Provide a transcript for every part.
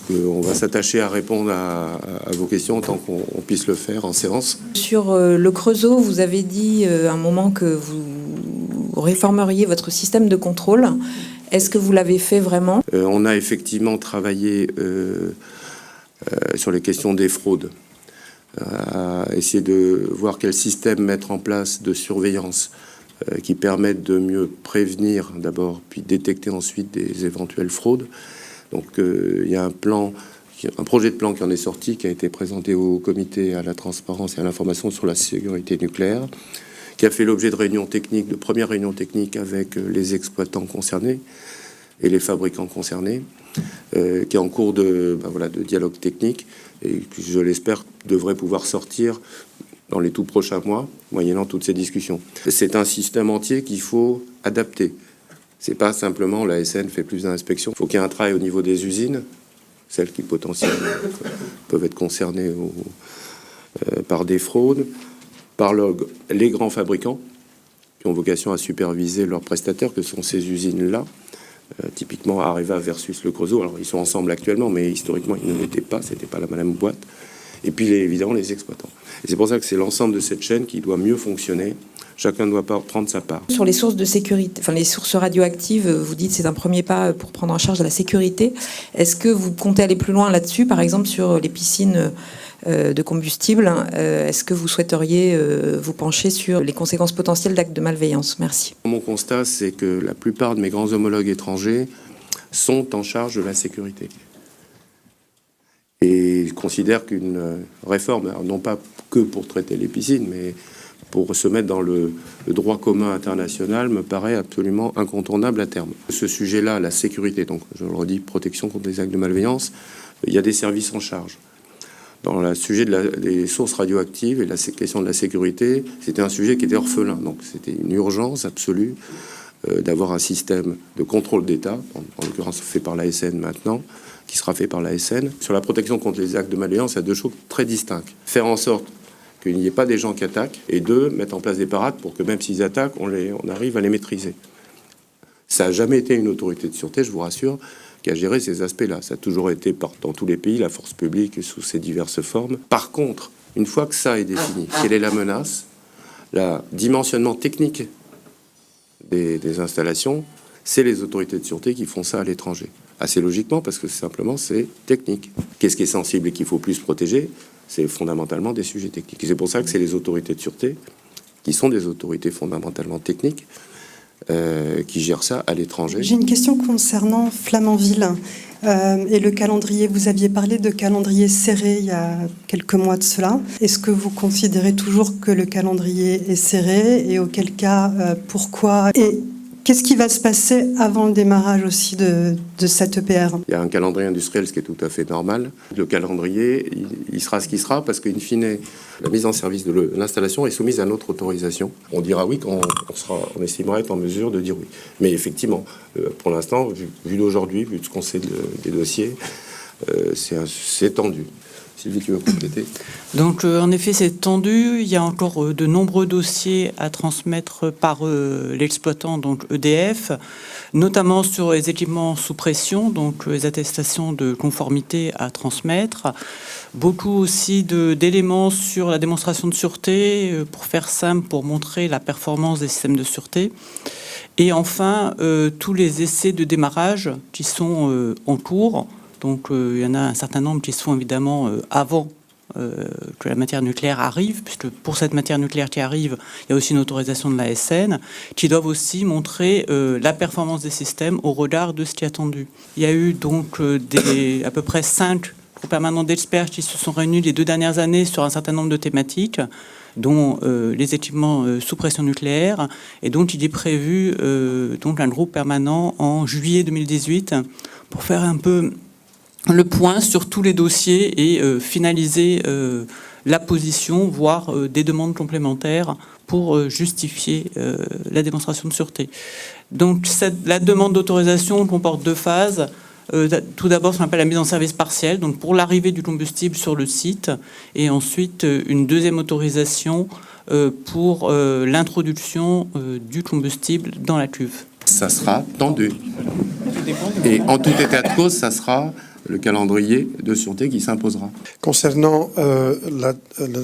On va s'attacher à répondre à vos questions tant qu'on puisse le faire en séance. Sur le Creusot, vous avez dit à un moment que vous réformeriez votre système de contrôle. Est-ce que vous l'avez fait vraiment ? On a effectivement travaillé sur les questions des fraudes, à essayer de voir quel système mettre en place de surveillance qui permettent de mieux prévenir d'abord, puis détecter ensuite des éventuelles fraudes. Donc il y a un projet de plan qui en est sorti, qui a été présenté au comité à la transparence et à l'information sur la sécurité nucléaire, qui a fait l'objet de premières réunions techniques avec les exploitants concernés et les fabricants concernés, qui est en cours de dialogue technique et qui, je l'espère, devrait pouvoir sortir dans les tout prochains mois, moyennant toutes ces discussions. C'est un système entier qu'il faut adapter. C'est pas simplement l'ASN fait plus d'inspections. Il faut qu'il y ait un travail au niveau des usines, celles qui potentiellement peuvent être concernées par des fraudes, par les grands fabricants qui ont vocation à superviser leurs prestataires, que sont ces usines-là. Typiquement Areva versus le Creusot. Alors ils sont ensemble actuellement, mais historiquement ils ne l'étaient pas, c'était pas la même boîte. Et puis évidemment les exploitants. Et c'est pour ça que c'est l'ensemble de cette chaîne qui doit mieux fonctionner. Chacun doit prendre sa part. Sur les sources de sécurité, enfin les sources radioactives, vous dites c'est un premier pas pour prendre en charge la sécurité. Est-ce que vous comptez aller plus loin là-dessus, par exemple sur les piscines de combustible? Est-ce que vous souhaiteriez vous pencher sur les conséquences potentielles d'actes de malveillance? Merci. Mon constat, c'est que la plupart de mes grands homologues étrangers sont en charge de la sécurité. Et je considère qu'une réforme, non pas que pour traiter les piscines, mais pour se mettre dans le droit commun international, me paraît absolument incontournable à terme. Ce sujet-là, la sécurité, donc je le redis, protection contre les actes de malveillance, il y a des services en charge. Dans le sujet des sources radioactives et la question de la sécurité, c'était un sujet qui était orphelin. Donc c'était une urgence absolue d'avoir un système de contrôle d'État, en l'occurrence fait par l'ASN maintenant, qui sera fait par l'ASN. Sur la protection contre les actes de malveillance, il y a deux choses très distinctes. Faire en sorte qu'il n'y ait pas des gens qui attaquent, et deux, mettre en place des parades pour que même s'ils attaquent, on arrive à les maîtriser. Ça n'a jamais été une autorité de sûreté, je vous rassure, qui a géré ces aspects-là. Ça a toujours été, dans tous les pays, la force publique sous ses diverses formes. Par contre, une fois que ça est défini, quelle est la menace, le dimensionnement technique des installations, c'est les autorités de sûreté qui font ça à l'étranger. Assez logiquement, parce que simplement, c'est technique. Qu'est-ce qui est sensible et qu'il faut plus protéger? C'est fondamentalement des sujets techniques. Et c'est pour ça que c'est les autorités de sûreté, qui sont des autorités fondamentalement techniques, qui gèrent ça à l'étranger. J'ai une question concernant Flamanville et le calendrier. Vous aviez parlé de calendrier serré il y a quelques mois de cela. Est-ce que vous considérez toujours que le calendrier est serré et auquel cas, pourquoi? Et qu'est-ce qui va se passer avant le démarrage aussi de cette EPR? Il y a un calendrier industriel, ce qui est tout à fait normal. Le calendrier, il sera ce qu'il sera, parce qu'in fine, la mise en service de l'installation est soumise à notre autorisation. On dira oui quand on estimera être en mesure de dire oui. Mais effectivement, pour l'instant, vu d'aujourd'hui, vu ce qu'on sait des dossiers, c'est tendu. Sylvie, tu veux compléter? Donc, en effet, c'est tendu. Il y a encore de nombreux dossiers à transmettre par l'exploitant, donc EDF, notamment sur les équipements sous pression, donc les attestations de conformité à transmettre. Beaucoup aussi d'éléments sur la démonstration de sûreté, pour faire simple, pour montrer la performance des systèmes de sûreté. Et enfin, tous les essais de démarrage qui sont en cours. Donc, il y en a un certain nombre qui se font évidemment avant que la matière nucléaire arrive, puisque pour cette matière nucléaire qui arrive, il y a aussi une autorisation de l'ASN, qui doivent aussi montrer la performance des systèmes au regard de ce qui est attendu. Il y a eu donc à peu près 5 groupes permanents d'experts qui se sont réunis les 2 dernières années sur un certain nombre de thématiques, dont les équipements sous pression nucléaire, et donc il est prévu donc un groupe permanent en juillet 2018 pour faire un peu le point sur tous les dossiers et finaliser la position, voire des demandes complémentaires pour justifier la démonstration de sûreté. Donc la demande d'autorisation comporte 2 phases. Tout d'abord, ce qu'on appelle la mise en service partielle, donc pour l'arrivée du combustible sur le site, et ensuite une deuxième autorisation pour l'introduction du combustible dans la cuve. Ça sera tendu. Et en tout état de cause, ça sera le calendrier de sûreté qui s'imposera. Concernant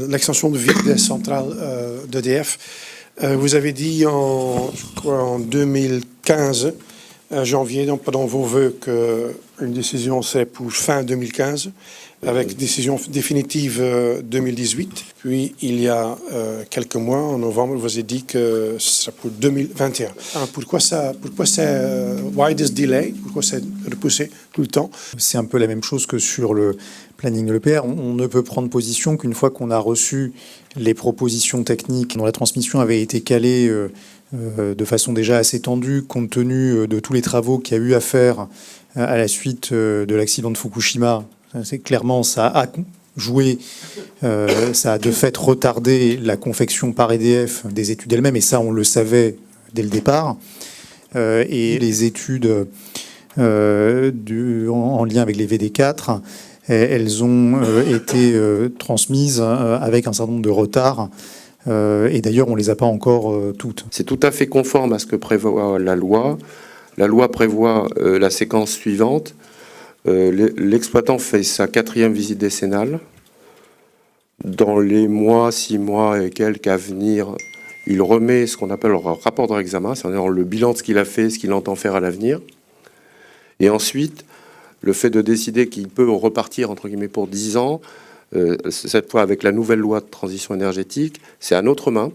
l'extension de vie des centrales d'EDF, vous avez dit en 2015, janvier, donc pendant vos vœux, qu'une décision serait pour fin 2015, avec décision définitive 2018. Puis, il y a quelques mois, en novembre, vous avez dit que ce sera pour 2021. Pourquoi why this delay? Pourquoi c'est repoussé tout le temps? C'est un peu la même chose que sur le planning de l'EPR. On ne peut prendre position qu'une fois qu'on a reçu les propositions techniques dont la transmission avait été calée de façon déjà assez tendue, compte tenu de tous les travaux qu'il y a eu à faire à la suite de l'accident de Fukushima. C'est clairement, ça a joué, ça a de fait retardé la confection par EDF des études elles-mêmes, et ça, on le savait dès le départ. Et les études en lien avec les VD4, elles ont été transmises avec un certain nombre de retards. Et d'ailleurs, on ne les a pas encore toutes. C'est tout à fait conforme à ce que prévoit la loi. La loi prévoit la séquence suivante. L'exploitant fait sa 4e visite décennale. Dans les 6 mois et quelques à venir, il remet ce qu'on appelle le rapport de réexamen, c'est-à-dire le bilan de ce qu'il a fait, ce qu'il entend faire à l'avenir. Et ensuite, le fait de décider qu'il peut repartir, entre guillemets, pour 10 ans, cette fois avec la nouvelle loi de transition énergétique, c'est à notre main,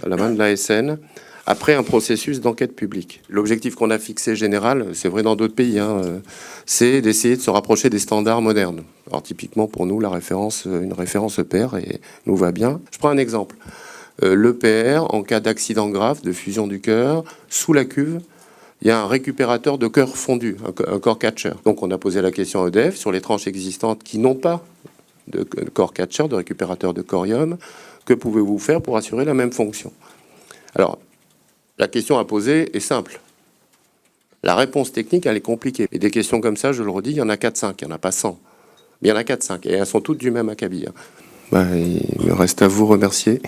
à la main de l'ASN, après un processus d'enquête publique. L'objectif qu'on a fixé général, c'est vrai dans d'autres pays, c'est d'essayer de se rapprocher des standards modernes. Alors typiquement pour nous, une référence EPR nous va bien. Je prends un exemple. L'EPR, en cas d'accident grave, de fusion du cœur, sous la cuve, il y a un récupérateur de cœur fondu, un core catcher. Donc on a posé la question à EDF sur les tranches existantes qui n'ont pas de core catcher, de récupérateur de corium. Que pouvez-vous faire pour assurer la même fonction? Alors, la question à poser est simple. La réponse technique, elle est compliquée. Et des questions comme ça, je le redis, il y en a 4-5, il n'y en a pas 100. Mais il y en a 4-5, et elles sont toutes du même acabit. Il me reste à vous remercier.